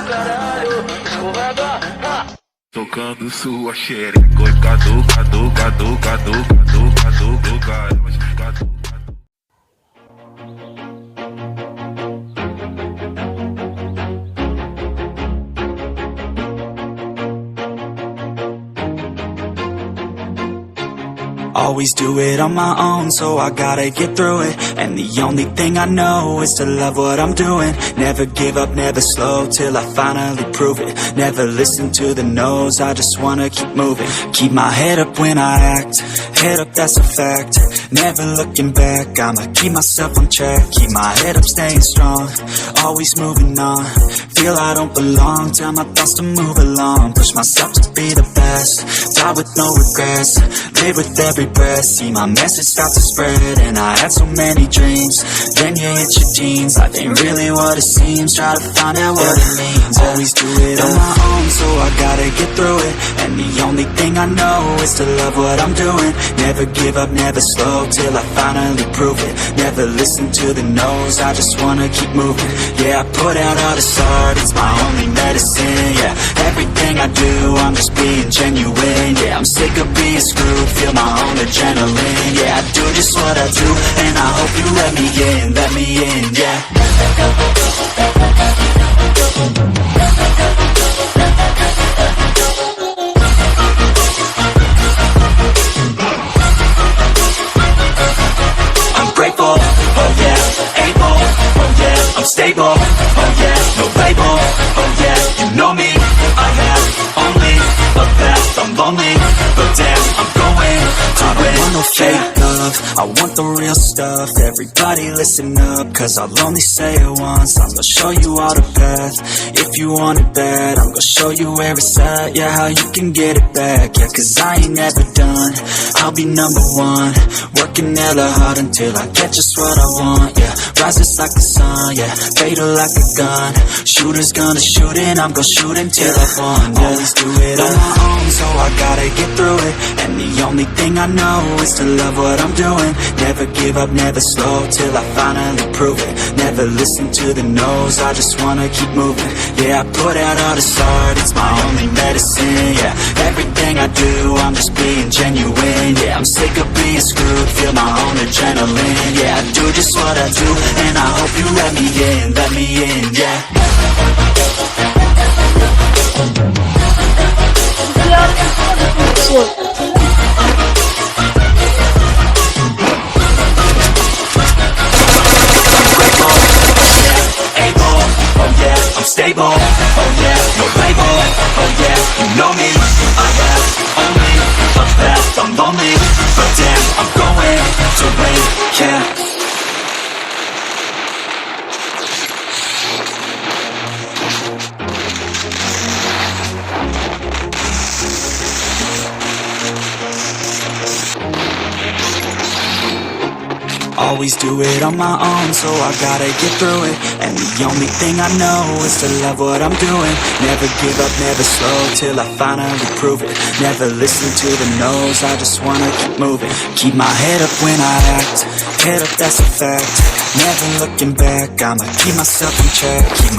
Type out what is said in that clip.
caralho, escorrega, tocando sua xereca, oi, cadu, cadu, cadu, cadu, cadu, cadu, cadu, cadu. Always do it on my own, so I gotta get through it. And the only thing I know is to love what I'm doing. Never give up, never slow, till I finally prove it. Never listen to the no's, I just wanna keep moving. Keep my head up when I act, head up, that's a fact. Never looking back, I'ma keep myself on track. Keep my head up, staying strong, always moving on. Feel I don't belong, tell my thoughts to move along. Push myself to be the best, die with no regrets. Live with every breath, see my message start to spread. And I had so many dreams, then you hit your teens. Life ain't really what it seems, try to find out what it means. Always do it on my own, so I gotta get through it. And the only thing I know is to love what I'm doing. Never give up, never slow, till I finally prove it. Never listen to the no's, I just wanna keep moving. Yeah, I put out all this art, it's my only medicine. Yeah, everything I do, I'm just being genuine. Yeah, I'm sick of being screwed, feel my own adrenaline. Yeah, I do just what I do, and I hope you let me in, yeah. I'm grateful, oh yeah, able, oh yeah, I'm stable, oh yeah, no label, oh yeah, you know me, I have only a path, I'm lonely, but damn, I'm going to win. I want no fake love, I want the real stuff. Everybody listen up, cause I'll only say it once. I'm gonna show you all the path, if you want it bad. I'm gonna show you where it's at, yeah, how you can get it back. Yeah, cause I ain't never done, I'll be number one. Working hella hard until I get just what I want, yeah. Rises like the sun, yeah, fatal like a gun. Shooter's gonna shoot and I'm gonna shoot until I won, yeah. Always do it on my own, so I gotta get through it. And the only thing I know is to love what I'm doing. Never give up, never slow, till I finally prove it. Never listen to the no's, I just wanna keep moving. Yeah, I put out all this art, it's my only medicine. Yeah, everything I do, I'm just being genuine. Yeah, I'm sick of being screwed, feel my own adrenaline. Yeah, I do just what I do, and I hope you let me in, yeah. I'm stable, oh yeah, no label, oh yeah, you know me, I have only a path, I'm lonely, but damn, I'm going to win, yeah. Always do it on my own, so I gotta get through it. And the only thing I know is to love what I'm doing. Never give up, never slow, till I finally prove it. Never listen to the no's, I just wanna keep moving. Keep my head up when I act, head up, that's a fact. Never looking back, I'ma keep myself on track. Keep my